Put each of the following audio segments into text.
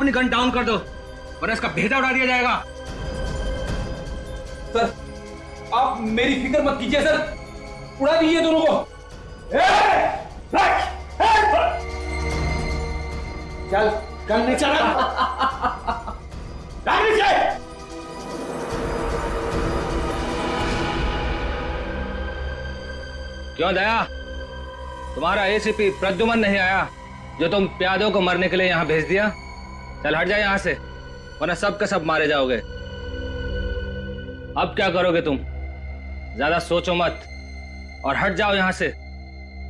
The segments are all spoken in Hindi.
अपनी गन डाउन कर दो वरना इसका भेजा उड़ा दिया जाएगा। सर आप मेरी फिक्र मत कीजिए सर, उड़ा दीजिए दोनों को। चल गन नहीं चला। क्यों दया, तुम्हारा एसीपी प्रद्युमन नहीं आया जो तुम प्यादों को मरने के लिए यहाँ भेज दिया? चल हट जाए यहाँ से वरना सब के सब मारे जाओगे। अब क्या करोगे तुम? ज्यादा सोचो मत और हट जाओ यहाँ से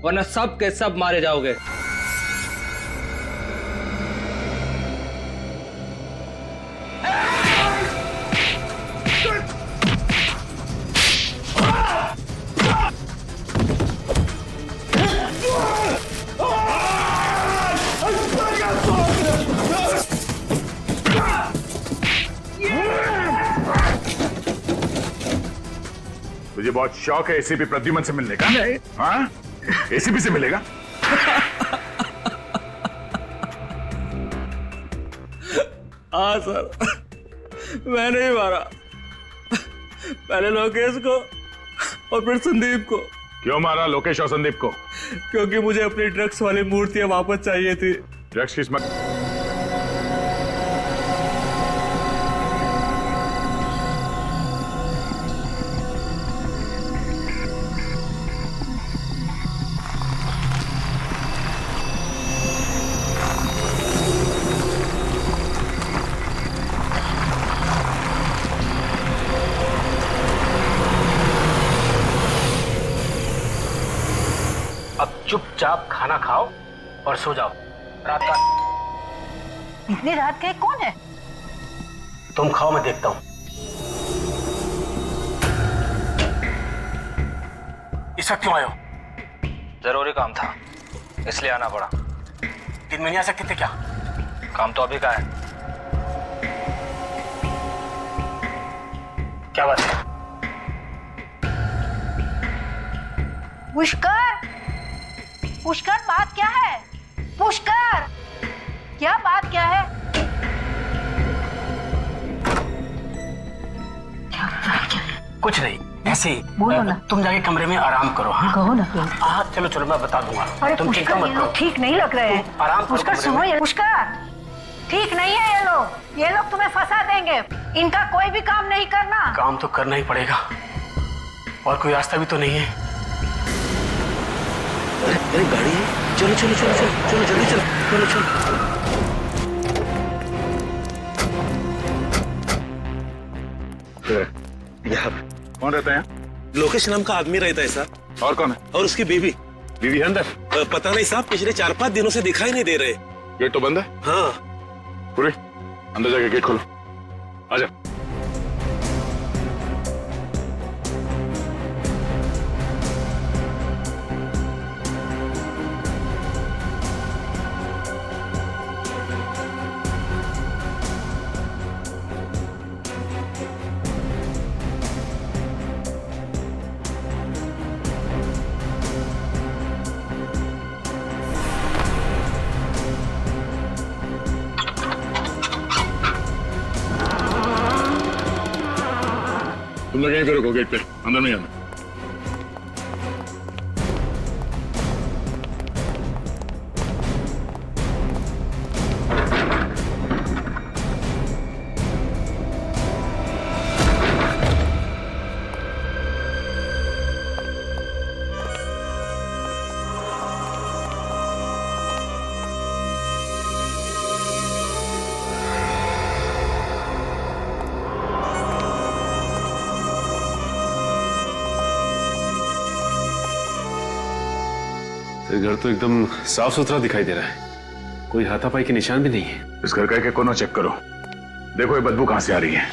वरना सब के सब मारे जाओगे। तुझे बहुत शौक है एसीपी प्रद्युमन से मिलने का? नहीं। हाँ, एसीपी से मिलेगा? हाँ सर, मैंने ही मारा, पहले लोकेश को और फिर संदीप को। क्यों मारा लोकेश और संदीप को? क्योंकि मुझे अपनी ड्रग्स वाली मूर्तियां वापस चाहिए थी। ड्रग्स की स्मगलिंग? अब चुपचाप खाना खाओ और सो जाओ। रात का इतनी रात के कौन है? तुम खाओ, मैं देखता हूं। इस वक्त क्यों आए हो? जरूरी काम था इसलिए आना पड़ा। दिन में नहीं आ सकते थे क्या? काम तो अभी का है। क्या बात है? पुष्कर, पुष्कर बात क्या है? पुष्कर, क्या बात क्या है? कुछ नहीं, ऐसे ही। बोलो ना। तुम जाके कमरे में आराम करो। हाँ कहो ना। हाँ चलो चलो, मैं बता दूंगा। अरे तुम चिंता पुष्कर, मत ये करो। लोग ठीक नहीं लग रहे हैं। आराम करो पुष्कर कमरे सुनो, में। ये पुष्कर ठीक नहीं है। ये लोग तुम्हें फंसा देंगे। इनका कोई भी काम नहीं करना। काम तो करना ही पड़ेगा, और कोई रास्ता भी तो नहीं है। अरे गाड़ी है, चलो चलो चलो चलो चलो जल्दी चलो चलो चलो। यहाँ कौन रहता है यहाँ? लोकेश नाम का आदमी रहता है साहब। और कौन है? और उसकी बीवी। बीवी है अंदर? पता नहीं साहब, पिछले 4-5 दिनों से दिखाई नहीं दे रहे। गेट तो बंद है। हाँ। पूरे अंदर जाके गेट खोलो। आजा। तुम लोग यहीं पे रुको, गेट पे, अंदर नहीं आना। घर तो एकदम साफ सुथरा दिखाई दे रहा है, कोई हाथापाई के निशान भी नहीं है। इस घर का एक कोना चेक करो, देखो ये बदबू कहां से आ रही है।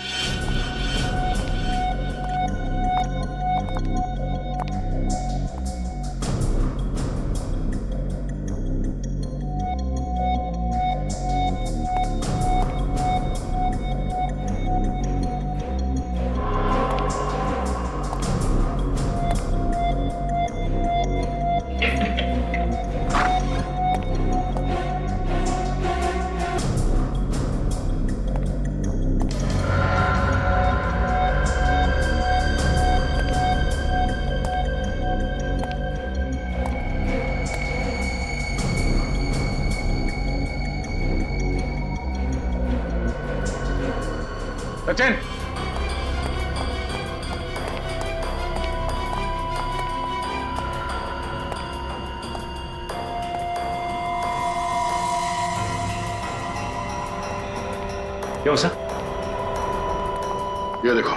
सचिन, क्या हुआ सर? ये देखो।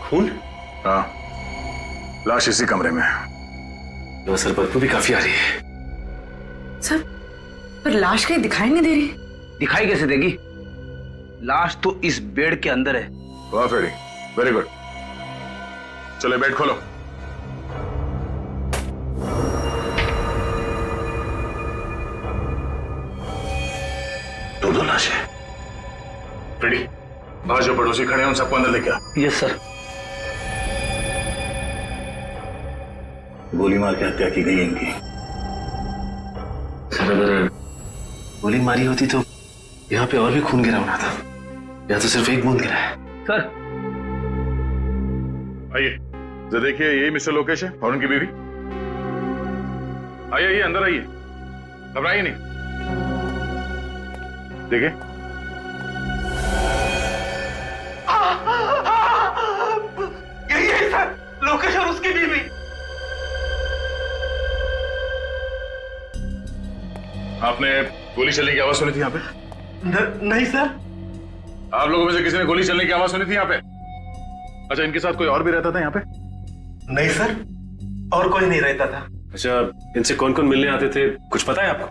खून? हाँ, लाश इसी कमरे में है। तो सर बदबू भी काफी आ रही है। सर, पर लाश कहीं दिखाई नहीं दे रही। दिखाई कैसे देगी? लाश तो इस बेड के अंदर है। वाह फेरी, वेरी गुड। चलो बेड खोलो। दो लाशें। रेडी? बाहर जो पड़ोसी खड़े हैं उन सबको अंदर लेके आ। Yes sir. गोली मार के हत्या की गई है इनकी। सर अगर गोली मारी होती तो यहाँ पे और भी खून गिरा होना था। यहाँ तो सिर्फ एक बूंद गिरा है। सर, आइए, जरा देखिए, यही मिस्टर लोकेश है और उनकी बीवी। आइए आइए, अंदर आइए, घबराइए नहीं। देखिए, यही है सर, लोकेश और उसकी बीवी। आपने गोली चलने की आवाज सुनी थी यहाँ पे? नहीं सर। आप लोगों में से किसी ने गोली चलने की आवाज सुनी थी यहाँ पे? अच्छा, इनके साथ कोई और भी रहता था यहाँ पे? नहीं सर, और कोई नहीं रहता था। अच्छा, इनसे कौन कौन मिलने आते थे, कुछ पता है आपको?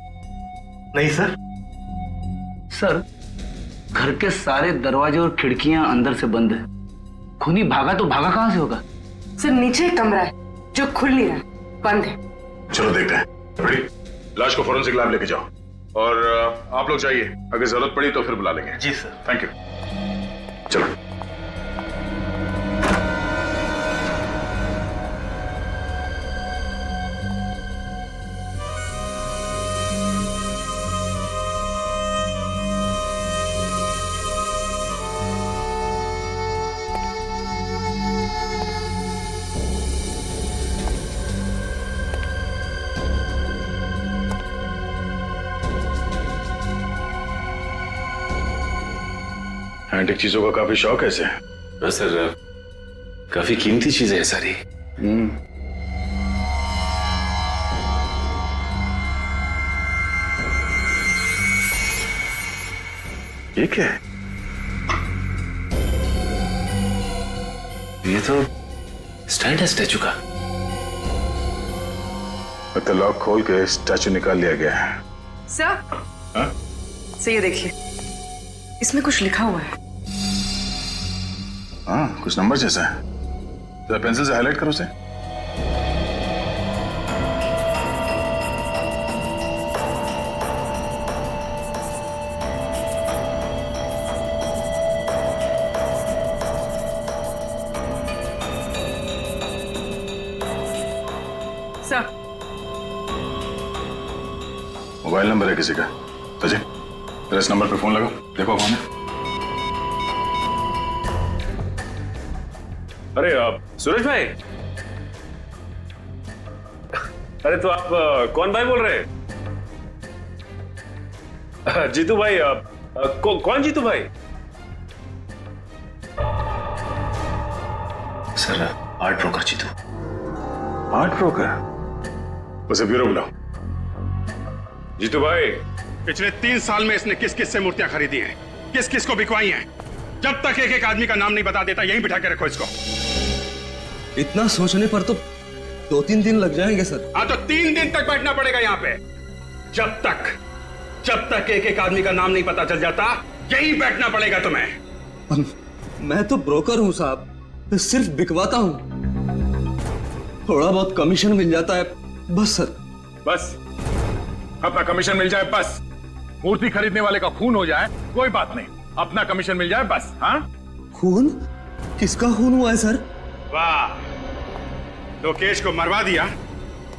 नहीं सर। सर, घर के सारे दरवाजे और खिड़कियां अंदर से बंद है। खूनी भागा तो भागा कहां से होगा? सर, नीचे एक कमरा है जो खुल नहीं रहा, बंद है। चलो देखते हैं। रेडी? लाश को फोरेंसिक लैब लेके जाओ और आप लोग जाइए, अगर जरूरत पड़ी तो फिर बुला लेंगे। जी सर। Thank you. चलो। एंटीक चीजों का काफी शौक है इसे। हाँ सर, काफी कीमती चीजें हैं सारी। ये क्या है? ये तो स्टैंड है स्टैचू का। तो लॉक खोल के स्टैचू निकाल लिया गया है। सर, हाँ? सर ये देखिए, इसमें कुछ लिखा हुआ है। हाँ, कुछ नंबर जैसा है। जरा पेंसिल से हाईलाइट करो उसे। सर, मोबाइल नंबर है किसी का। सचिन, जरा इस नंबर पे फोन लगाओ, देखो कौन है। अरे सुरेश भाई, अरे तो आप कौन भाई बोल रहे हैं? जीतू भाई, कौन जीतू भाई? Sir, art broker Jitu. Art broker? उसे ब्यूरो बुलाओ। जीतू भाई, पिछले 3 साल में इसने किस किस से मूर्तियां खरीदी हैं, किस किस को बिकवाई हैं। जब तक एक एक आदमी का नाम नहीं बता देता, यहीं बिठा के रखो इसको। इतना सोचने पर तो 2-3 दिन लग जाएंगे सर। हाँ, तो 3 दिन तक बैठना पड़ेगा यहाँ पे। जब तक एक एक आदमी का नाम नहीं पता चल जाता, यहीं बैठना पड़ेगा तुम्हें। मैं तो ब्रोकर हूं साहब, तो सिर्फ बिकवाता हूं। थोड़ा बहुत कमीशन मिल जाता है बस सर। बस अपना कमीशन मिल जाए बस। मूर्ति खरीदने वाले का खून हो जाए कोई बात नहीं, अपना कमीशन मिल जाए बस। हाँ, खून? किसका खून हुआ है सर? वाह, लोकेश को मरवा दिया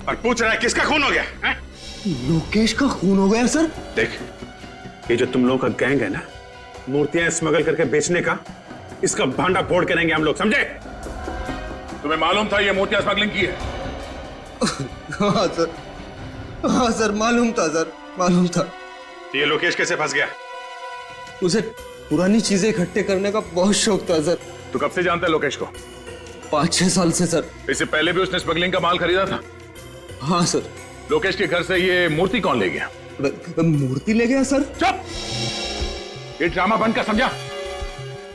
और पूछ रहा है किसका खून हो गया है? लोकेश का खून हो गया सर? देख, ये जो तुम लोगों का गैंग है ना, मूर्तियां स्मगल करके बेचने का, इसका भांडा फोड़ करेंगे हम लोग, समझे? तुम्हें मालूम था ये मूर्तियां स्मगलिंग की है? हाँ सर, हाँ सर, मालूम था सर, मालूम था। ये लोकेश कैसे फंस गया? उसे पुरानी चीजें इकट्ठे करने का बहुत शौक था सर। तू कब से जानता है लोकेश को? 5-6 साल से सर। इससे पहले भी उसने स्मगलिंग का माल खरीदा था। हाँ सर। लोकेश के घर से ये मूर्ति कौन ले गया? मूर्ति ले गया सर? चुप! ये ड्रामा बंद कर, समझा?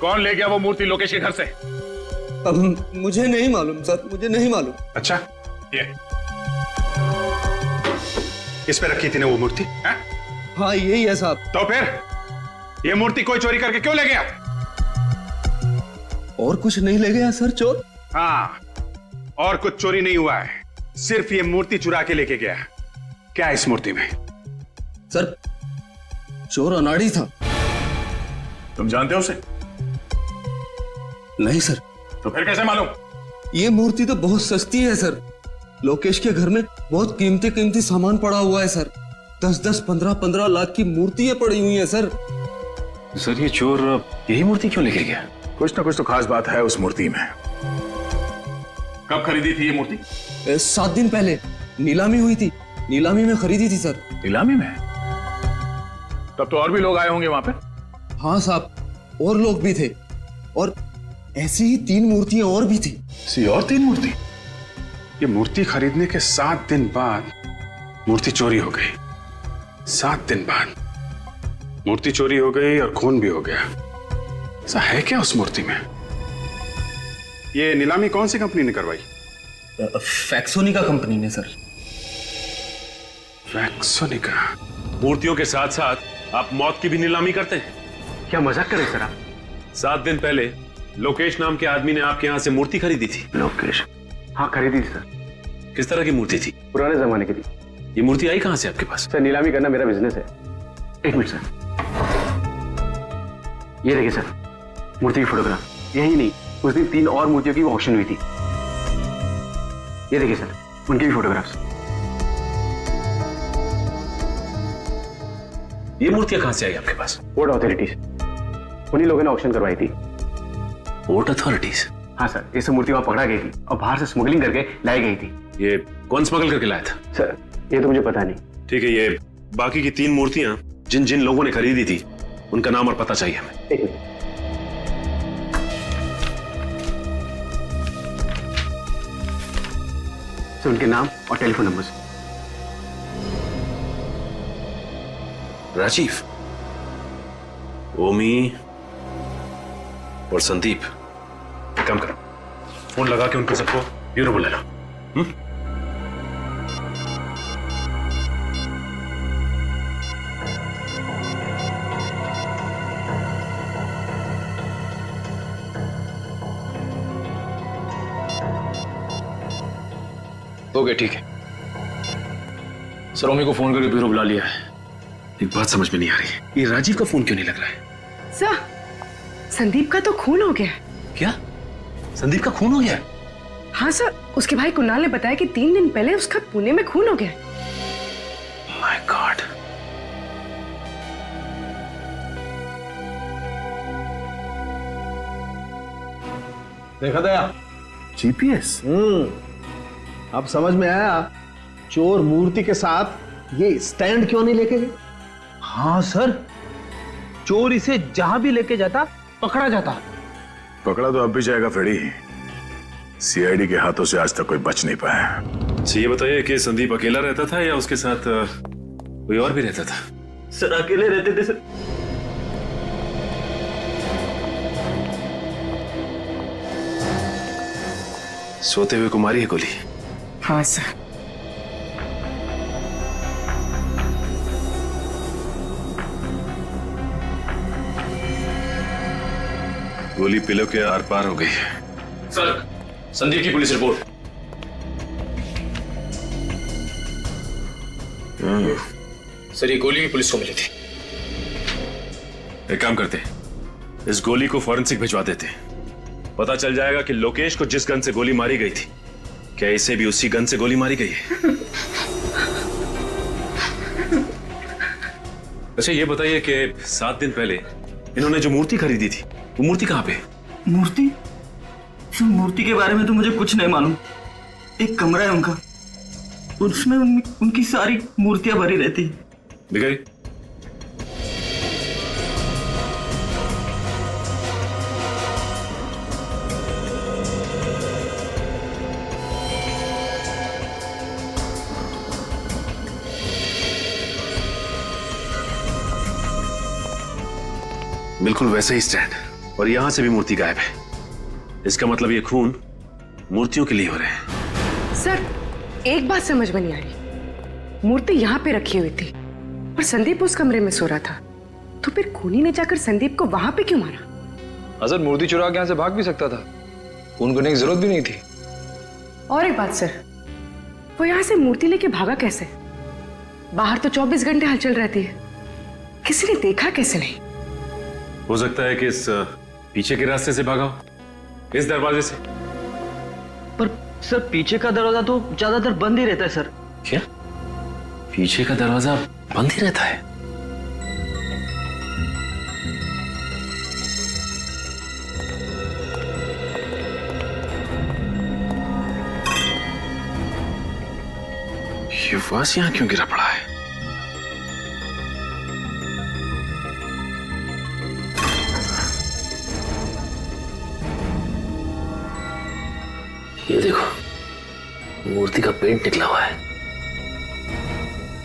कौन ले गया वो मूर्ति लोकेश के घर से? अब मुझे नहीं मालूम सर, मुझे नहीं मालूम। अच्छा, ये इस पे रखी थी ना वो मूर्ति? हाँ यही है साहब। तो फिर ये मूर्ति कोई चोरी करके क्यों ले गया? और कुछ नहीं ले गया सर चोर? हाँ, और कुछ चोरी नहीं हुआ है, सिर्फ ये मूर्ति चुरा के लेके गया। क्या है इस मूर्ति में? सर चोर अनाड़ी था। तुम जानते हो उसे? नहीं सर। तो फिर कैसे मालूम? ये मूर्ति तो बहुत सस्ती है सर। लोकेश के घर में बहुत कीमती कीमती सामान पड़ा हुआ है सर। 10-10, 15-15 लाख की मूर्तियां पड़ी हुई हैं सर। सर ये चोर यही मूर्ति क्यों लेके गया? कुछ ना कुछ तो खास बात है उस मूर्ति में। कब खरीदी थी ये मूर्ति? 7 दिन पहले नीलामी हुई थी, नीलामी में खरीदी थी सर। नीलामी में? तब तो और भी लोग आए होंगे वहां पे। हाँ साहब, और लोग भी थे, और ऐसी ही 3 मूर्तियां और भी थी। और 3 मूर्ति? ये मूर्ति खरीदने के 7 दिन बाद मूर्ति चोरी हो गई। 7 दिन बाद मूर्ति चोरी हो गई और खून भी हो गया। ऐसा है क्या उस मूर्ति में? ये नीलामी कौन सी कंपनी ने करवाई? फैक्सोनिका कंपनी ने सर। फैक्सोनिका? मूर्तियों के साथ साथ आप मौत की भी नीलामी करते हैं? क्या मजाक कर रहे सर आप? 7 दिन पहले लोकेश नाम के आदमी ने आपके यहाँ से मूर्ति खरीदी थी। लोकेश? हाँ खरीदी थी सर। किस तरह की मूर्ति थी? पुराने जमाने की थी। ये मूर्ति आई कहाँ से आपके पास? सर नीलामी करना मेरा बिजनेस है। 1 मिनट सर, ये देखिए सर मूर्ति की फोटोग्राफ। यही नहीं, उस दिन 3 और मूर्तियों की ऑक्शन हुई थी। ये देखिए सर उनकी भी फोटोग्राफ्स। ये मूर्तियां कहाँ से आई आपके पास? पोर्ट अथॉरिटीज, उन्हीं लोगों ने ऑक्शन करवाई थी। Port authorities? हाँ सर, ये सब मूर्ति वहां पकड़ा गई थी और बाहर से स्मगलिंग करके लाई गई थी। ये कौन स्मगल करके लाया था? सर ये तो मुझे पता नहीं। ठीक है, ये बाकी की 3 मूर्तियां जिन जिन लोगों ने खरीदी थी उनका नाम और पता चाहिए हमें। 1 मिनट। सर उनके नाम और टेलीफोन नंबर। राजीव, ओमी और संदीप। एक काम करो, फोन लगा के उनको सबको ब्यूरो बुला लो। ओके ठीक है सर, ओमी को फोन करके ब्यूरो बुला लिया है। एक बात समझ में नहीं आ रही है, ये राजीव का फोन क्यों नहीं लग रहा है? सर संदीप का तो खून हो गया। क्या? संदीप का खून हो गया? हाँ सर, उसके भाई कुणाल ने बताया कि 3 दिन पहले उसका पुणे में खून हो गया। My God. देखा दया? जीपीएस? अब समझ में आया चोर मूर्ति के साथ ये स्टैंड क्यों नहीं लेके गए। हाँ सर, चोर इसे जहां भी लेके जाता पकड़ा जाता। पकड़ा तो अब भी जाएगा फेड़ी। सीआईडी के हाथों से आज तक कोई बच नहीं पाया। ये बताइए कि संदीप अकेला रहता था या उसके साथ कोई और भी रहता था? सर अकेले रहते थे सर। सोते हुए को मारी है गोली? हाँ सर। गोली पिलो के आर पार हो गई है। सर संदीप की पुलिस रिपोर्ट। सर ये गोली भी पुलिस को मिली थी। एक काम करते, इस गोली को फॉरेंसिक भिजवा देते, पता चल जाएगा कि लोकेश को जिस गन से गोली मारी गई थी, क्या इसे भी उसी गन से गोली मारी गई है। अच्छा ये बताइए कि 7 दिन पहले इन्होंने जो मूर्ति खरीदी थी वो मूर्ति कहाँ पे? मूर्ति? सर मूर्ति के बारे में तो मुझे कुछ नहीं मालूम। एक कमरा है उनका, उसमें उनकी सारी मूर्तियां भरी रहती। बिगड़ी? बिल्कुल वैसे ही स्टैंड, और यहां से भी मूर्ति गायब है। इसका मतलब ये खून मूर्तियों के लिए हो रहे हैं। सर, एक बात समझ में नहीं आ रही। मूर्ति यहाँ पे रखी हुई थी और संदीप उस कमरे में सो रहा था, तो फिर खूनी ने जाकर संदीप को वहां पे क्यों मारा? अजर मूर्ति चुरा के यहाँ से भाग भी सकता था, खून करने की जरूरत भी नहीं थी। और एक बात सर, वो यहाँ से मूर्ति लेके भागा कैसे? बाहर तो 24 घंटे हलचल रहती है, किसी ने देखा कैसे नहीं? हो सकता है कि इस पीछे के रास्ते से भागा हो, इस दरवाजे से। पर सर पीछे का दरवाजा तो ज्यादातर बंद ही रहता है सर। क्या पीछे का दरवाजा बंद ही रहता है? ये वास यहां क्यों गिरा पड़ा है? ये देखो, मूर्ति का पेंट निकला हुआ है।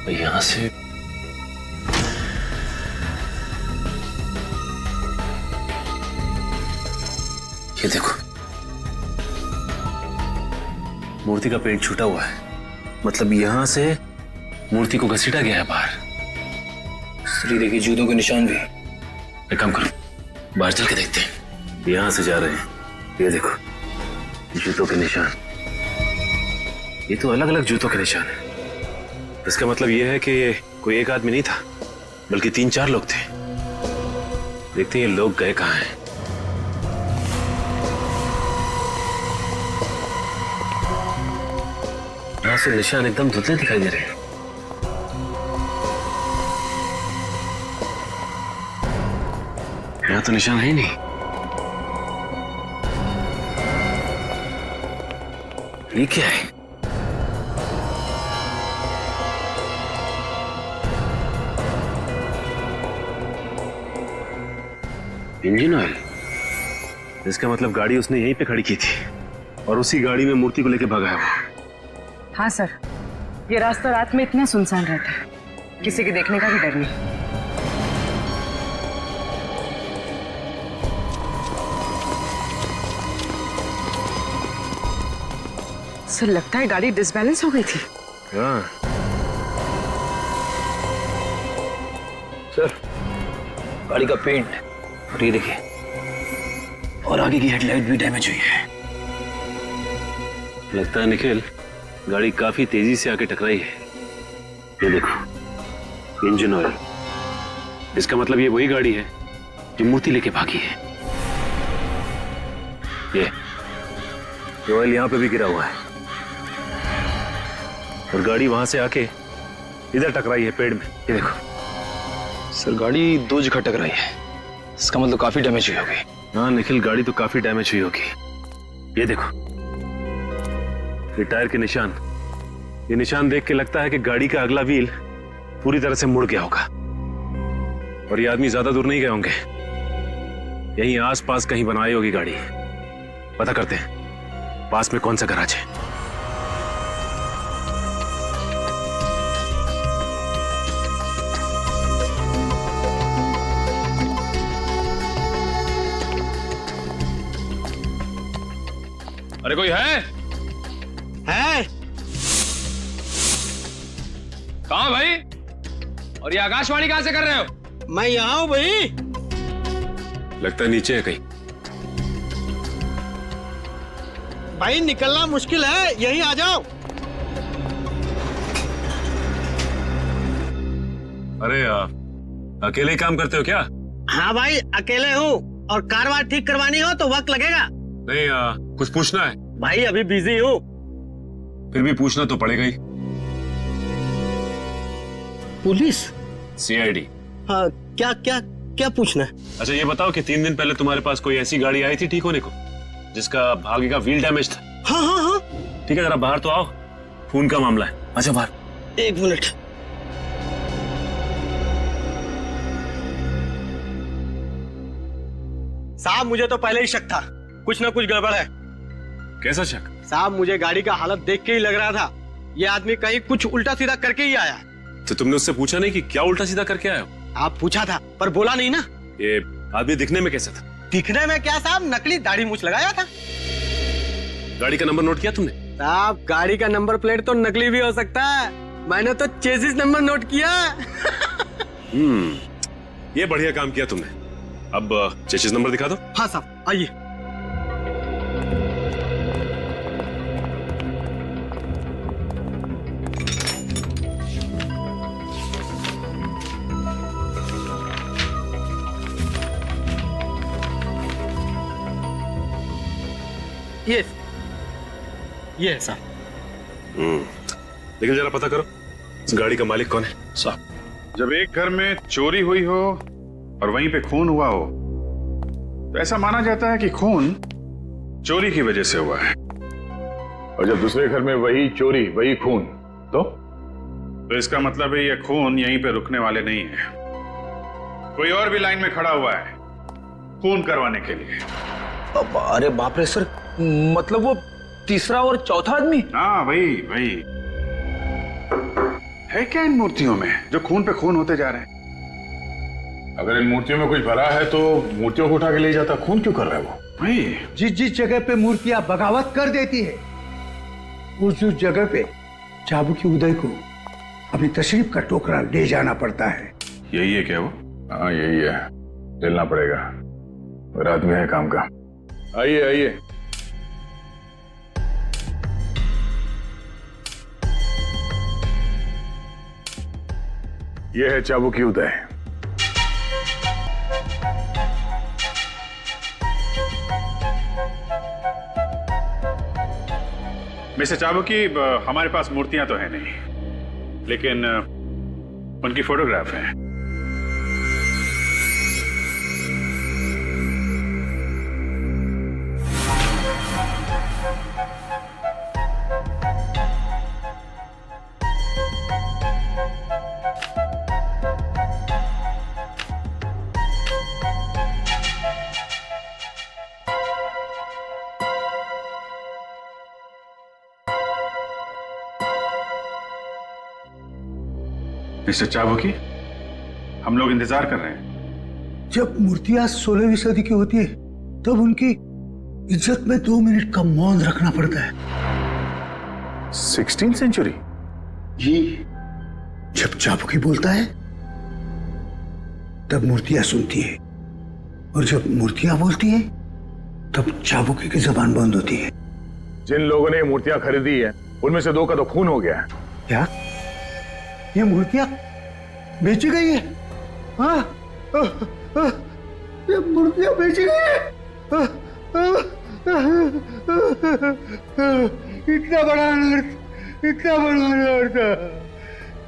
और यहां से ये देखो, मूर्ति का पेंट छूटा हुआ है। मतलब यहां से मूर्ति को घसीटा गया है बाहर। श्री देखिए, जूतों के निशान भी। एक काम करो, बाहर चल के देखते हैं। यहां से जा रहे हैं, ये देखो जूतों के निशान। ये तो अलग अलग जूतों के निशान है। इसका मतलब ये है कि ये कोई एक आदमी नहीं था, बल्कि 3-4 लोग थे। देखते हैं ये लोग गए कहां हैं। यहां से निशान एकदम धुंधले दिखाई दे रहे हैं। यहां तो निशान है ही नहीं। ये क्या है? Engine oil. इसका मतलब गाड़ी उसने यहीं पे खड़ी की थी और उसी गाड़ी में मूर्ति को लेके भागा है वो। हाँ सर, ये रास्ता रात में इतना सुनसान रहता है, किसी के देखने का भी डर नहीं। सर लगता है गाड़ी डिसबैलेंस हो गई थी। हाँ सर, गाड़ी का पेंट और ये देखिए, और आगे की हेडलाइट भी डैमेज हुई है। लगता है निखिल, गाड़ी काफी तेजी से आके टकराई है। ये देखो, इंजन ऑयल। इसका मतलब ये वही गाड़ी है जो मूर्ति लेके भागी है। ये ऑयल यहां पे भी गिरा हुआ है और गाड़ी वहां से आके इधर टकराई है पेड़ में। ये देखो सर, गाड़ी 2 जगह टकराई है, इसका मतलब काफी डैमेज हुई होगी। हाँ निखिल, गाड़ी तो काफी डैमेज हुई होगी। ये देखो, ये टायर के निशान। ये निशान देख के लगता है कि गाड़ी का अगला व्हील पूरी तरह से मुड़ गया होगा और ये आदमी ज्यादा दूर नहीं गए होंगे, यहीं आसपास कहीं बनाई होगी गाड़ी। पता करते हैं पास में कौन सा गैराज है। अरे कोई है? कहाँ भाई? और ये आकाशवाणी कहां से कर रहे हो? मैं यहाँ हूँ भाई। लगता है नीचे है कहीं। भाई निकलना मुश्किल है, यहीं आ जाओ। अरे अकेले ही काम करते हो क्या? हाँ भाई, अकेले हूँ और कार वार ठीक करवानी हो तो वक्त लगेगा। नहीं, कुछ पूछना है? भाई अभी बिजी हूँ। फिर भी पूछना तो पड़ेगा ही। पुलिस? सीआईडी। हाँ, क्या क्या क्या पूछना है? अच्छा ये बताओ कि 3 दिन पहले तुम्हारे पास कोई ऐसी गाड़ी आई थी ठीक होने को जिसका आगे का व्हील डैमेज था? हाँ हाँ हाँ। ठीक है, जरा बाहर तो आओ, खून का मामला है। अच्छा बाहर। 1 मिनट। साहब मुझे तो पहले ही शक था, कुछ ना कुछ गड़बड़ है। कैसा शक? साहब मुझे गाड़ी का हालत देख के ही लग रहा था ये आदमी कहीं कुछ उल्टा सीधा करके ही आया। तो तुमने उससे पूछा नहीं कि क्या उल्टा सीधा करके आया हो? आप पूछा था पर बोला नहीं ना। ये आदमी दिखने में कैसा था? दिखने में क्या साहब, नकली दाढ़ी मूछ लगाया था। गाड़ी का नंबर नोट किया तुमने? साहब गाड़ी का नंबर प्लेट तो नकली भी हो सकता है, मैंने तो चेसिस नंबर नोट किया। ये बढ़िया काम किया तुमने। अब चेसिस नंबर दिखा दो। हाँ साहब आइए। ये है साहब। लेकिन जरा पता करो इस गाड़ी का मालिक कौन है? साहब, जब एक घर में चोरी हुई हो और वहीं पे खून हुआ हो तो ऐसा माना जाता है कि खून चोरी की वजह से हुआ है। और जब दूसरे घर में वही चोरी वही खून, तो इसका मतलब है ये खून यहीं पे रुकने वाले नहीं है, कोई और भी लाइन में खड़ा हुआ है खून करवाने के लिए। अरे बाप रे सर, मतलब वो तीसरा और चौथा आदमी? हाँ वही है क्या इन मूर्तियों में जो खून पे खून होते जा रहे हैं? अगर इन मूर्तियों में कुछ भरा है तो मूर्तियों को उठा के ले जाता, खून क्यों कर रहा है वो? वही जिस जगह पे मूर्तियां बगावत कर देती है उस जगह पे चाबुकी उदय को अपनी तशरीफ का टोकरा ले जाना पड़ता है। यही है क्या वो? हाँ यही है, चलना पड़ेगा, रात में है काम का। आइए आइए। यह है चाबुकी उदय। मिस्टर चाबुकी, हमारे पास मूर्तियां तो है नहीं, लेकिन उनकी फोटोग्राफ है। मिस्टर चाबुकी, हम लोग इंतजार कर रहे हैं। जब मूर्तियां 16वीं सदी की होती है तब उनकी इज्जत में 2 मिनट का मौन रखना पड़ता है। 16th century? जी, जब चाबुकी बोलता है तब मूर्तियां सुनती है, और जब मूर्तियां बोलती है तब चाबुकी की जबान बंद होती है। जिन लोगों ने ये मूर्तियां खरीदी है उनमें से 2 का तो खून हो गया है। क्या ये मूर्तियां बेची गई है? हाँ, ये मूर्तियां बेची गई है? इतना बड़ा अनर्थ,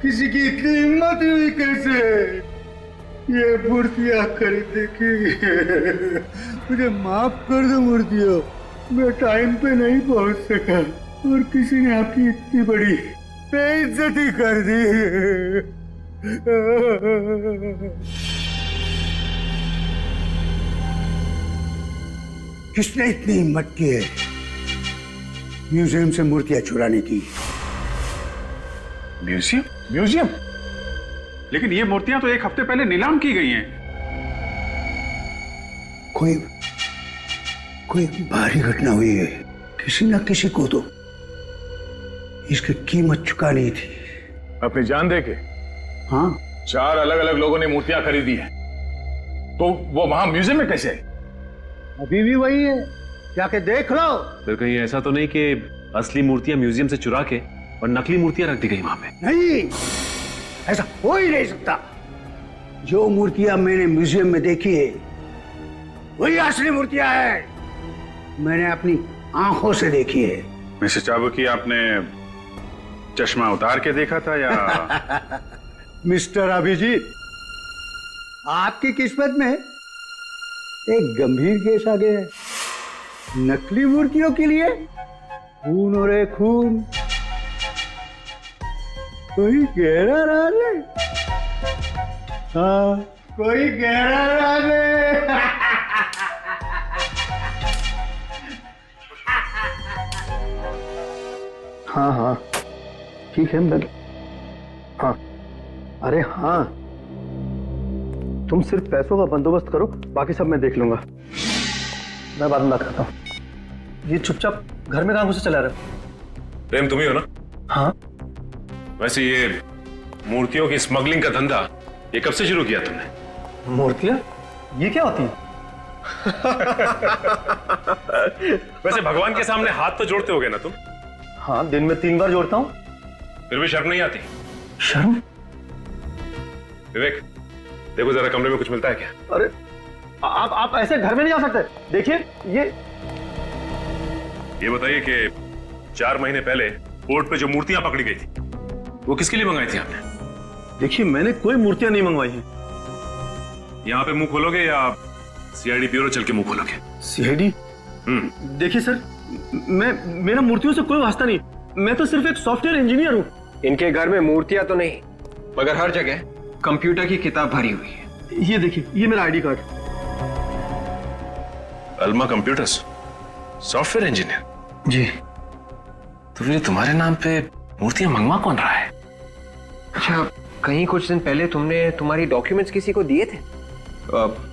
किसी की इतनी हिम्मत हुई कैसे ये मूर्तियां खरीदने की? मुझे माफ कर दो मूर्तियों, मैं टाइम पे नहीं पहुंच सका और किसी ने आपकी इतनी बड़ी बेइज्जती कर दी। किसने इतनी हिम्मत की है म्यूजियम से मूर्तियां चुराने की? म्यूजियम? म्यूजियम? लेकिन ये मूर्तियां तो 1 हफ्ते पहले नीलाम की गई हैं। कोई भारी घटना हुई है, किसी न किसी को तो इसकी कीमत चुकानी थी। अपनी जान दे के? हाँ, 4 अलग अलग लोगों ने मूर्तियां खरीदी हैं, तो वो वहां म्यूजियम में कैसे? अभी भी वही है, जाके देख लो। फिर कहीं ऐसा तो नहीं कि असली मूर्तियां म्यूजियम से चुरा के और नकली मूर्तियां रख दी गई वहां पे? नहीं, ऐसा हो ही नहीं सकता। जो मूर्तियां मैंने म्यूजियम में देखी है वही असली मूर्तियां हैं, मैंने अपनी आंखों से देखी है। मिस्टर चाबुकी, आपने चश्मा उतार के देखा था या? मिस्टर अभिजीत, आपकी किस्मत में एक गंभीर केस आ गया है। नकली मूर्तियों के लिए खून हो रहे खून, कोई गहरा राज है। हाँ, कोई गहरा राज है। हाँ हाँ ठीक है मैं, हाँ, अरे हाँ, तुम सिर्फ पैसों का बंदोबस्त करो, बाकी सब मैं देख लूंगा। मैं बाद में बात करता हूँ। ये चुपचाप घर में काम से चला रहे हो? प्रेम तुम ही हो ना? हाँ। वैसे ये मूर्तियों की स्मगलिंग का धंधा ये कब से शुरू किया तुमने? मूर्तियां? ये क्या होती है? वैसे भगवान के सामने हाथ तो जोड़ते होगे ना तुम? हाँ, दिन में 3 बार जोड़ता हूँ। फिर भी शर्म नहीं आती? शर्म? विवेक, देखो जरा कमरे में कुछ मिलता है क्या? अरे आप ऐसे घर में नहीं जा सकते। देखिए ये बताइए कि 4 महीने पहले कोर्ट पे जो मूर्तियां पकड़ी गई थी वो किसके लिए मंगाई थी आपने? देखिए, मैंने कोई मूर्तियां नहीं मंगवाई हैं। यहाँ पे मुंह खोलोगे या सीआईडी ब्यूरो चल के मुंह खोलोगे? सीआईडी? देखिए सर, मेरा मूर्तियों से कोई वास्ता नहीं। मैं तो सिर्फ एक सॉफ्टवेयर इंजीनियर हूँ। इनके घर में मूर्तियां तो नहीं, मगर हर जगह कंप्यूटर की किताब भरी हुई है। ये देखिए, ये मेरा ID card. Alma Computers, software engineer? जी। तो फिर तुम्हारे नाम पे मूर्तियां मंगवा कौन रहा है? अच्छा, कहीं कुछ दिन पहले तुमने तुम्हारी डॉक्यूमेंट्स किसी को दिए थे?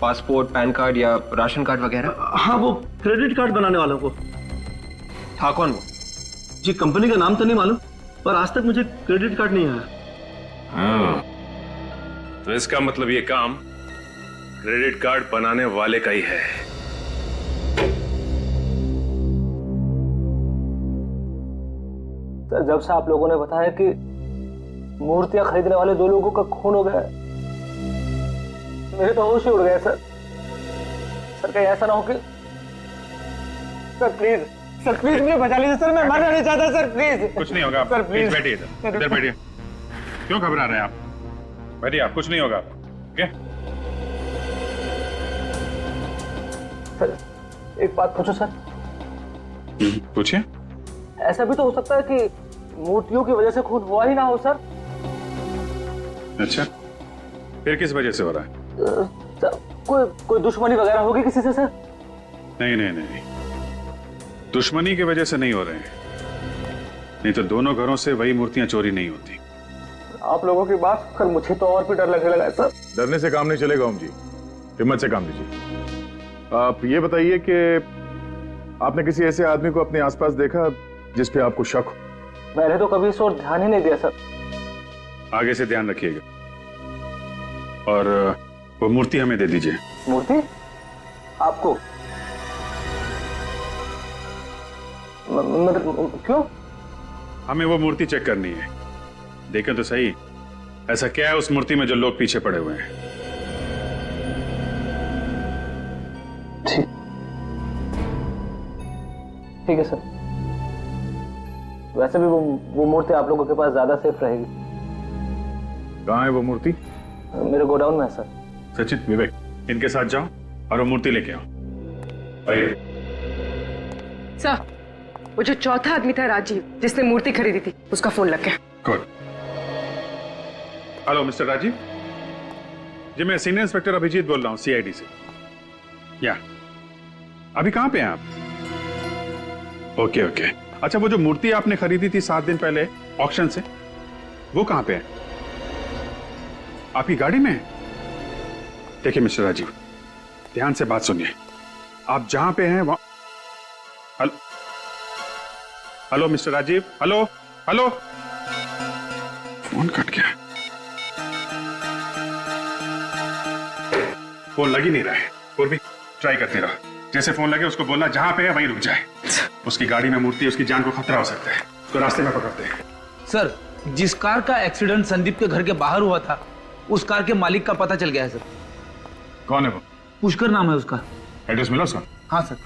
पासपोर्ट, पैन कार्ड या राशन कार्ड वगैरह? हाँ, वो क्रेडिट कार्ड बनाने वालों को। था कौन वो? जी, कंपनी का नाम तो नहीं मालूम, पर आज तक मुझे क्रेडिट कार्ड नहीं आया। तो इसका मतलब ये काम क्रेडिट कार्ड बनाने वाले का ही है। सर, जब से आप लोगों ने बताया कि मूर्तियां खरीदने वाले 2 लोगों का खून हो गया, मेरे तो होश ही उड़ गए सर। सर, कहीं ऐसा ना हो कि... सर प्लीज मुझे बचा लीजिए सर, मैं मरना नहीं चाहता सर, प्लीज। कुछ नहीं होगा सर, प्लीज बैठिए इधर बैठिए। क्यों घबरा रहे हैं आप? बैठिए आप, कुछ नहीं होगा। ओके? सर, एक बात पूछो सर। पूछिए। ऐसा भी तो हो सकता है कि मूर्तियों की वजह से खून हुआ ही ना हो सर। अच्छा, फिर किस वजह से हो रहा है? सर, कोई दुश्मनी वगैरह होगी किसी से सर? नहीं, दुश्मनी की वजह से नहीं हो रहे हैं, नहीं तो दोनों घरों से वही मूर्तियां चोरी नहीं होती। आप लोगों की बात सुनकर मुझे तो और भी डर लगने लगा है सर। डरने से काम नहीं चलेगा ओम जी, हिम्मत से काम लीजिए। आप ये बताइए कि आपने किसी ऐसे आदमी को अपने आसपास देखा जिस पे आपको शक हो? मैंने तो कभी इस ओर ध्यान ही नहीं दिया सर। आगे से ध्यान रखिएगा और वो मूर्ति हमें दे दीजिए। मूर्ति? आपको? मतलब क्यों? हमें वो मूर्ति चेक करनी है। देखें तो सही, ऐसा क्या है उस मूर्ति में जो लोग पीछे पड़े हुए हैं। ठीक है सर। वैसे भी वो मूर्ति आप लोगों के पास ज्यादा सेफ रहेगी। कहाँ है वो मूर्ति? मेरे गोडाउन में है सर। सचिन, विवेक, इनके साथ जाओ और वो मूर्ति लेके आओ। आइए। सर, वो जो चौथा आदमी था राजीव, जिसने मूर्ति खरीदी थी, उसका फोन लग गया। गुड। हेलो मिस्टर राजीव जी, मैं सीनियर इंस्पेक्टर अभिजीत बोल रहा हूँ, सीआईडी से। या अभी कहाँ पे हैं आप? ओके। अच्छा, वो जो मूर्ति आपने खरीदी थी 7 दिन पहले ऑक्शन से, वो कहाँ पे है? आपकी गाड़ी में है? देखिए मिस्टर राजीव, ध्यान से बात सुनिए। आप जहां पे हैं वहां... hello mister Rajiv, hello. Phone cut गया, फोन लग ही नहीं रहा है। और भी ट्राई करते रहो, जैसे फोन लगे उसको बोलना जहां पे है वहीं रुक जाए। उसकी गाड़ी में मूर्ति, उसकी जान को खतरा हो सकता है, तो रास्ते में पकड़ते हैं। सर, जिस कार का एक्सीडेंट संदीप के घर के बाहर हुआ था, उस कार के मालिक का पता चल गया है सर। कौन है वो? पुष्कर नाम है उसका। एड्रेस मिला उसका? हाँ सर।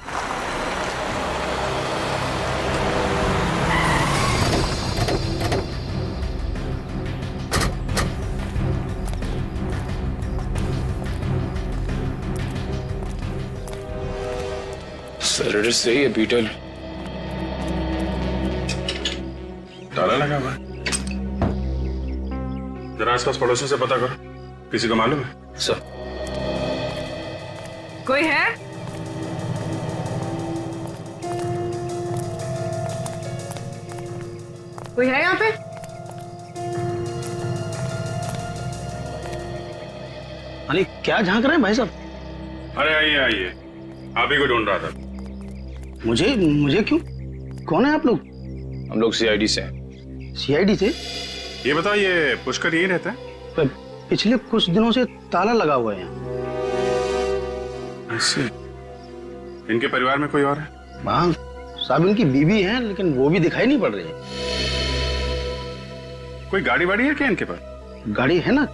सर, एड्रेस सही है पीटर। ताला लगा हुआ है। जरा आसपास पड़ोसियों से पता करो, किसी को मालूम है? सर, कोई है? कोई है यहाँ पे? अरे क्या झांक रहे हैं भाई साहब? अरे आइए आइए, आप ही को ढूंढ रहा था। मुझे मुझे क्यों? कौन है आप लोग? हम लोग सीआईडी से हैं। सीआईडी से? ये बताओ, ये पुष्कर यही रहता है? पिछले कुछ दिनों से ताला लगा हुआ है यहाँ। ऐसे? इनके परिवार में कोई और है? हाँ साहब, इनकी बीवी है लेकिन वो भी दिखाई नहीं पड़ रही है। कोई गाड़ी वाड़ी है क्या इनके पास? गाड़ी है ना,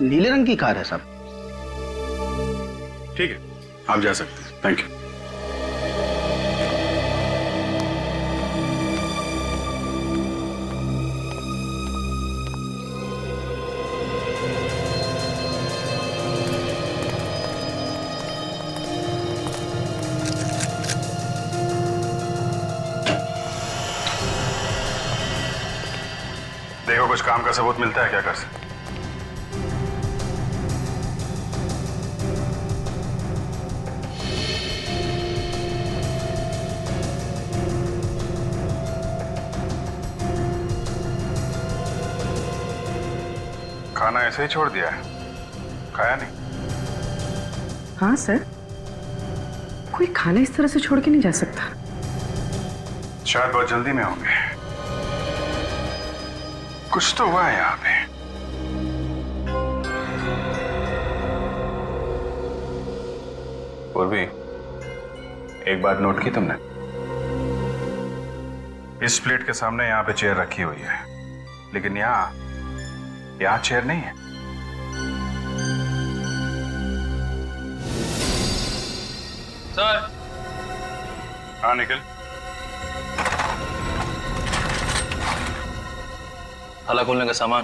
नीले रंग की कार है साहब। ठीक है, आप जा सकते हैं। Thank you. देखो, कुछ काम का सबूत मिलता है क्या कर सकते? खाना ऐसे ही छोड़ दिया है? खाया नहीं? हाँ सर, कोई खाना इस तरह से छोड़ के नहीं जा सकता। शायद बहुत जल्दी में होंगे। कुछ तो हुआ है यहाँ पे। पूर्वी, एक बात नोट की तुमने? इस प्लेट के सामने यहाँ पे चेयर रखी हुई है, लेकिन यहाँ चेयर नहीं है। सर। हाँ निखिल। ताला खोलने का सामान।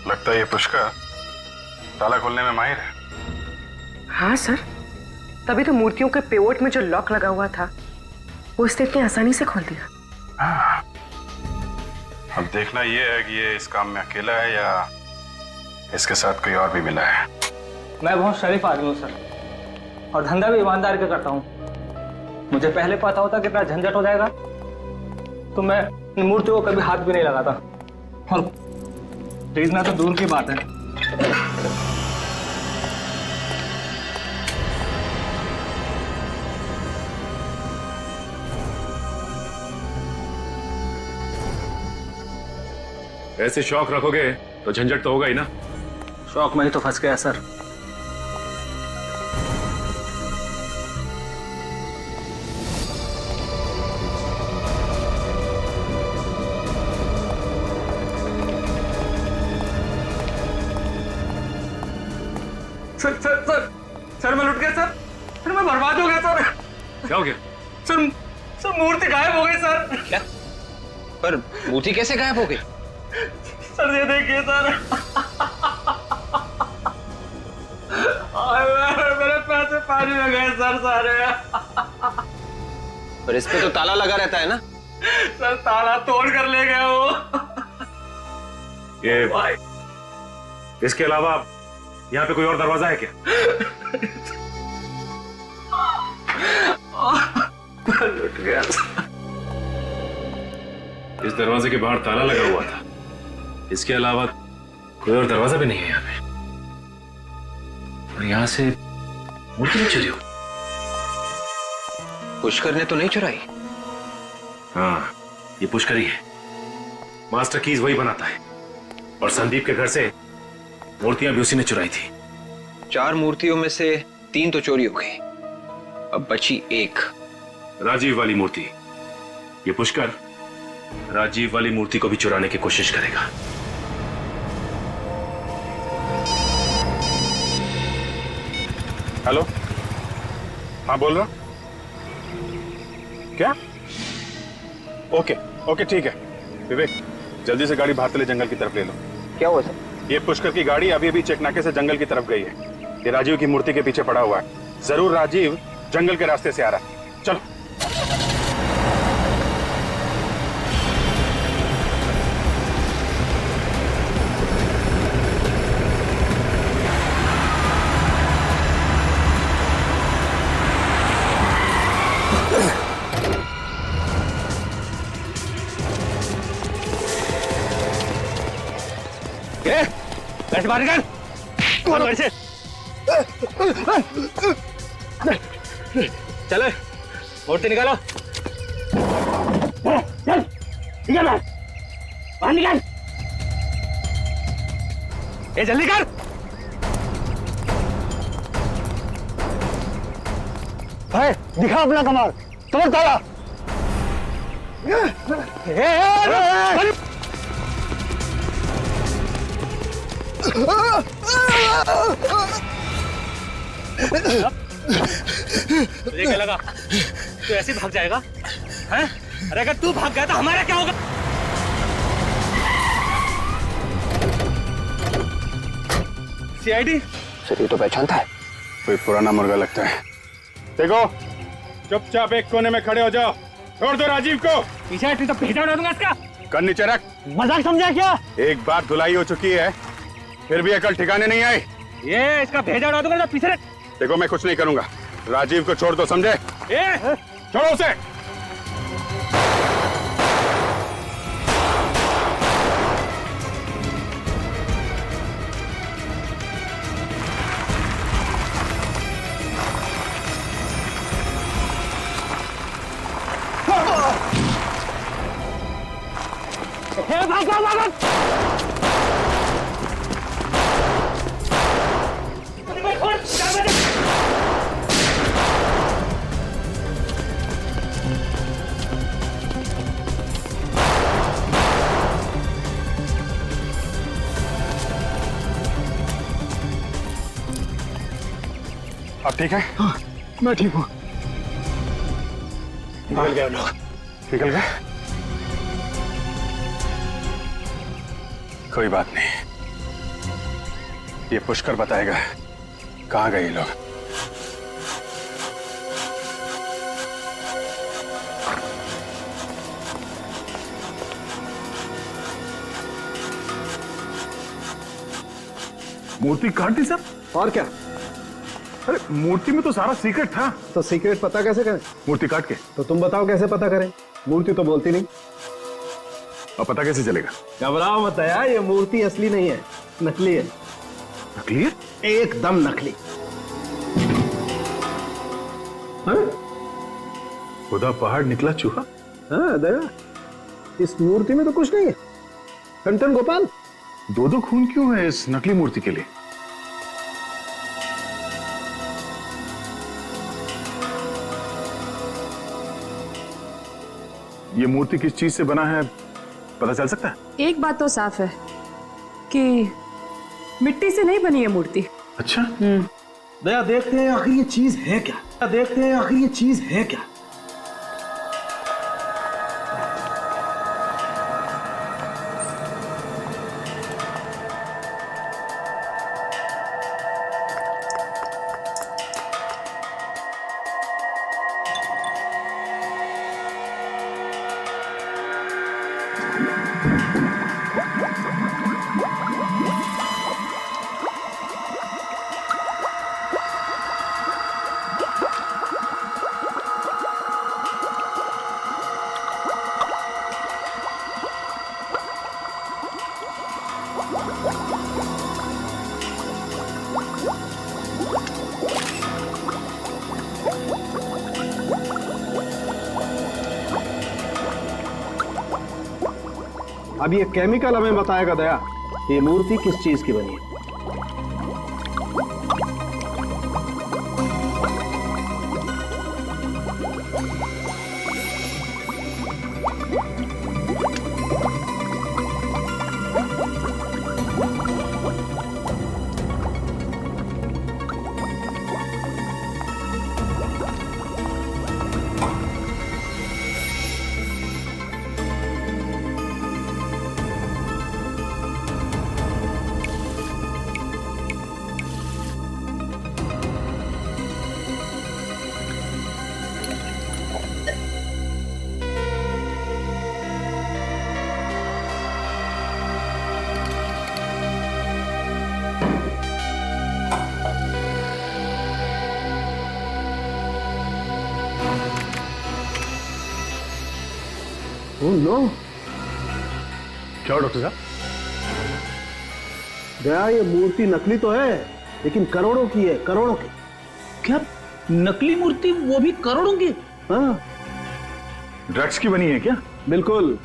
लगता है ये पुष्कर ताला खोलने में माहिर है। हाँ सर, तभी तो मूर्तियों के पेवोट में जो लॉक लगा हुआ था वो इसने इतनी आसानी से खोल दिया। अब देखना ये है कि ये इस काम में अकेला है या इसके साथ कोई और भी मिला है। मैं बहुत शरीफ आदमी हूँ सर, और धंधा भी ईमानदारी का करता हूँ। मुझे पहले पता होता कितना झंझट हो जाएगा तो मैं इन मूर्तियों को कभी हाथ भी नहीं लगाता, और खरीदना तो दूर की बात है। ऐसे शौक रखोगे तो झंझट तो होगा ही ना। शौक में ही तो फंस गया sir. Sir sir sir sir मैं लुट गया सर। सर मैं बर्बाद हो गया सर। क्या हो गया? सर सर मूर्ति गायब हो गई सर। क्या? पर मूर्ति कैसे गायब हो गई? सर ये देखिए सर। मेरे पैसे पानी में गए सर सारे। पर इस पे तो ताला लगा रहता है ना? सर ताला तोड़ कर ले गए वो। ये इसके अलावा यहाँ पे कोई और दरवाजा है क्या? लुट गया। इस दरवाजे के बाहर ताला लगा हुआ था, इसके अलावा कोई और दरवाजा भी नहीं है यहाँ पे। और यहाँ से मूर्ति नहीं चुरी हो? पुष्कर ने तो नहीं चुराई? हाँ, ये पुष्कर ही है। मास्टर कीज वही बनाता है, और संदीप के घर से मूर्तियां भी उसी ने चुराई थी। 4 मूर्तियों में से 3 तो चोरी हो गई, अब बची 1। राजीव वाली मूर्ति। ये पुष्कर राजीव वाली मूर्ति को भी चुराने की कोशिश करेगा। हेलो, हाँ बोल रहा। क्या? ओके ओके ठीक है। विवेक, जल्दी से गाड़ी भातले जंगल की तरफ ले लो। क्या हुआ सर? ये पुष्कर की गाड़ी अभी अभी चेकनाके से जंगल की तरफ गई है। ये राजीव की मूर्ति के पीछे पड़ा हुआ है। जरूर राजीव जंगल के रास्ते से आ रहा है। चलो। से बाहर निकल। कौन गाड़ी से? चलो मूर्ति निकालो। चल निकल बाहर निकल। ए जल्दी कर। भाई दिखा अपना कमाल, तुम्हें ताला। तुझे क्या लगा तू ऐसे भाग जाएगा हैं? अरे अगर तू भाग गया तो हमारा क्या होगा? सीआईडी सर ये तो पहचानता है। कोई पुराना मुर्गा लगता है। देखो चुपचाप एक कोने में खड़े हो जाओ। छोड़ दो राजीव को। पीछे हट तो भेजा उड़ा दूंगा इसका। कर नीचे रख। मजाक समझा क्या? एक बार धुलाई हो चुकी है फिर भी अकल ठिकाने नहीं आई। ये इसका भेजा उड़ा दूंगा तो पीछे रख। देखो मैं कुछ नहीं करूंगा, राजीव को छोड़ दो, समझे? छोड़ो उसे। अब ठीक है? हाँ, मैं ठीक हूँ। निकल गए लोग। निकल गए? कोई बात नहीं, ये पुष्कर बताएगा कहाँ गए ये लोग। मूर्ति काट दी सर? और क्या? अरे मूर्ति में तो सारा सीक्रेट था। तो सीक्रेट पता कैसे करें? मूर्ति काट के। तो तुम बताओ कैसे पता करें? मूर्ति तो बोलती नहीं। अब पता कैसे चलेगा? घबराओ मत यार, ये मूर्ति असली नहीं है, नकली है। नकली है? एकदम नकली। खुदा पहाड़ निकला चूहा। हाँ दया, इस मूर्ति में तो कुछ नहीं है। टन गोपाल, दो खून क्यों है इस नकली मूर्ति के लिए? ये मूर्ति किस चीज से बना है पता चल सकता है? एक बात तो साफ है कि मिट्टी से नहीं बनी है मूर्ति। अच्छा। दया देखते हैं आखिर ये चीज है क्या? देखते हैं आखिर ये चीज है क्या? अब ये केमिकल हमें बताएगा दया, ये मूर्ति किस चीज की बनी है। Oh no. क्या डॉक्टर साहब? दया, ये मूर्ति नकली तो है लेकिन करोड़ों की है, करोड़ों की। क्या नकली मूर्ति, वो भी करोड़ों की? हाँ, ड्रग्स की बनी है क्या? बिल्कुल,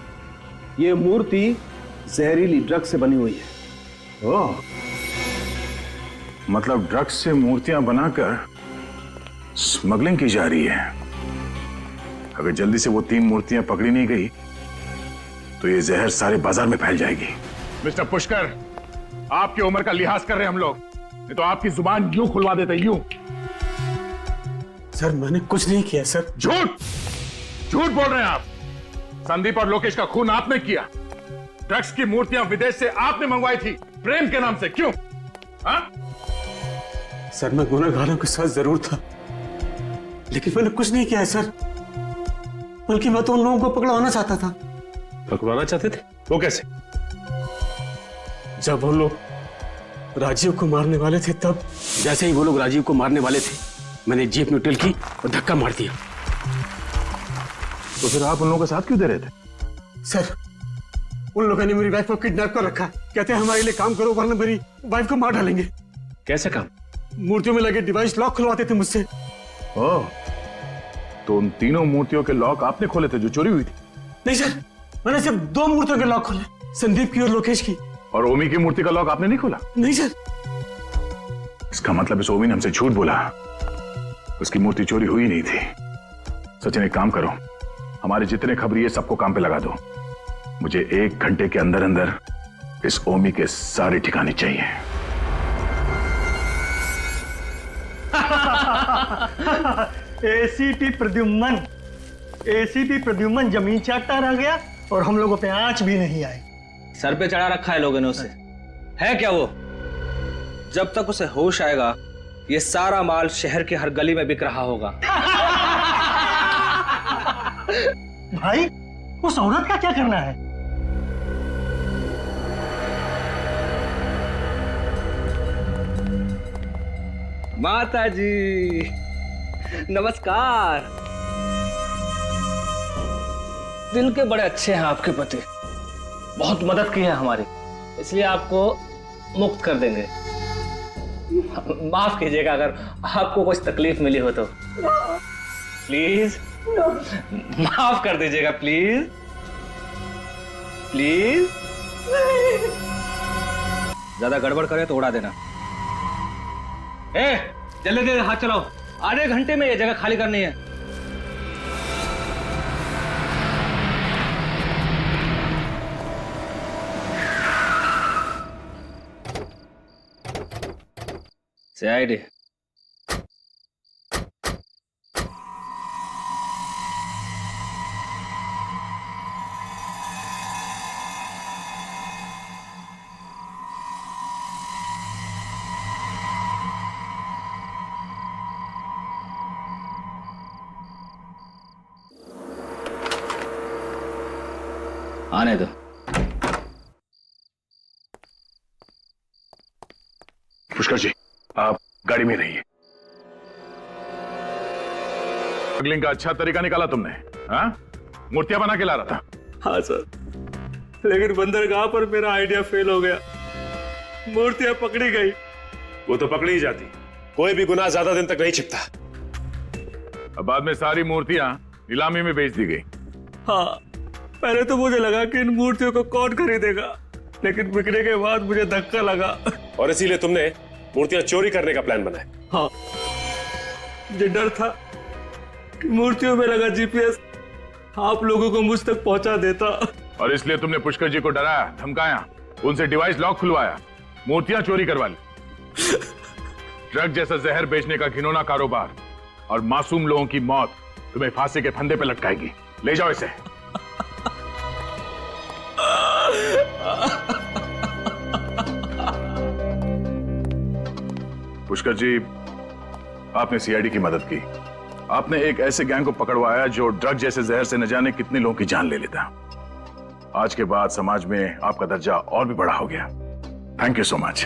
ये मूर्ति जहरीली ड्रग्स से बनी हुई है। ओह, मतलब ड्रग्स से मूर्तियां बनाकर स्मगलिंग की जा रही है। अगर जल्दी से वो 3 मूर्तियां पकड़ी नहीं गई तो ये जहर सारे बाजार में फैल जाएगी। मिस्टर पुष्कर, आपकी उम्र का लिहाज कर रहे हैं हम लोग, नहीं तो आपकी जुबान यूं खुलवा देते, यूं। सर मैंने कुछ नहीं किया सर। झूठ, झूठ बोल रहे हैं आप। संदीप और लोकेश का खून आपने किया। ड्रग्स की मूर्तियां विदेश से आपने मंगवाई थी, प्रेम के नाम से, क्यों? हाँ? सर मैं गुनहगारों के साथ जरूर था, लेकिन मैंने कुछ नहीं किया है सर। बल्कि मैं तो उन लोगों को पकड़वाना चाहता था। पकड़वाना चाहते थे? वो कैसे? जब वो लोग राजीव को मारने वाले थे, तब जैसे ही वो लोग राजीव को मारने वाले थे, मैंने जीप न्यूट्रल की और धक्का मार दिया। तो फिर आप उन लोगों का साथ क्यों दे रहे थे? सर उन लोगों ने मेरी वाइफ को किडनैप कर रखा। कहते हैं हमारे लिए काम करो वरना मेरी वाइफ को मार डालेंगे। कैसे काम? मूर्तियों में लगे डिवाइस लॉक खुलवाते थे मुझसे। ओह, तो उन तीनों मूर्तियों के लॉक आपने खोले थे जो चोरी हुई थी? नहीं सर, मैंने सिर्फ 2 मूर्तियों के लॉक खोले, संदीप की और लोकेश की। और ओमी की मूर्ति का लॉक आपने नहीं खोला? नहीं सर। इसका मतलब इस ओमी ने हमसे झूठ बोला, उसकी मूर्ति चोरी हुई नहीं थी। सचिन एक काम करो, हमारे जितने खबरी है सबको काम पे लगा दो। मुझे 1 घंटे के अंदर अंदर इस ओमी के सारे ठिकाने चाहिए। एसीपी प्रद्युम्न जमीन चाटता रह गया और हम लोगों पे आंच भी नहीं आई। सर पे चढ़ा रखा है लोगों ने उसे। है क्या वो? जब तक उसे होश आएगा ये सारा माल शहर के हर गली में बिक रहा होगा। भाई उस औरत का क्या करना है? माता जी नमस्कार। दिल के बड़े अच्छे हैं आपके पति, बहुत मदद की है हमारी, इसलिए आपको मुक्त कर देंगे। माफ कीजिएगा अगर आपको कुछ तकलीफ मिली हो तो। प्लीज माफ कर दीजिएगा, प्लीज प्लीज। ज्यादा गड़बड़ करे तो उड़ा देना। जल्दी जल्दी हाथ चलाओ, आधे घंटे में ये जगह खाली करनी है। CID आने दो। पुष्कर जी, आप गाड़ी में रहिए। स्मगलिंग का अच्छा तरीका निकाला तुमने। हाँ, मूर्तियां बना के ला रहा था। हाँ सर, लेकिन बंदरगाह पर मेरा आइडिया फेल हो गया। मूर्तियां पकड़ी गई। वो तो पकड़ी ही जाती, कोई भी गुनाह ज्यादा दिन तक नहीं छिपता। अब बाद में सारी मूर्तियां नीलामी में बेच दी गई। हाँ, पहले तो मुझे लगा कि इन मूर्तियों को कौन खरीदेगा, लेकिन बिकने के बाद मुझे धक्का लगा। और इसीलिए तुमने मूर्तियां चोरी करने का प्लान बनाया। हाँ, मुझे डर था कि मूर्तियों में लगा GPS आप लोगों को मुझ तक पहुंचा देता। और इसलिए तुमने पुष्कर जी को डराया, धमकाया, उनसे डिवाइस लॉक खुलवाया, मूर्तियां चोरी करवा ली। ड्रग जैसा जहर बेचने का घिनौना कारोबार और मासूम लोगों की मौत तुम्हें फांसी के फंदे पे लटकाएगी। ले जाओ इसे। पुष्कर जी, आपने CID की मदद की। आपने एक ऐसे गैंग को पकड़वाया जो ड्रग जैसे जहर से न जाने कितने लोगों की जान ले लेता। आज के बाद समाज में आपका दर्जा और भी बड़ा हो गया। Thank you so much.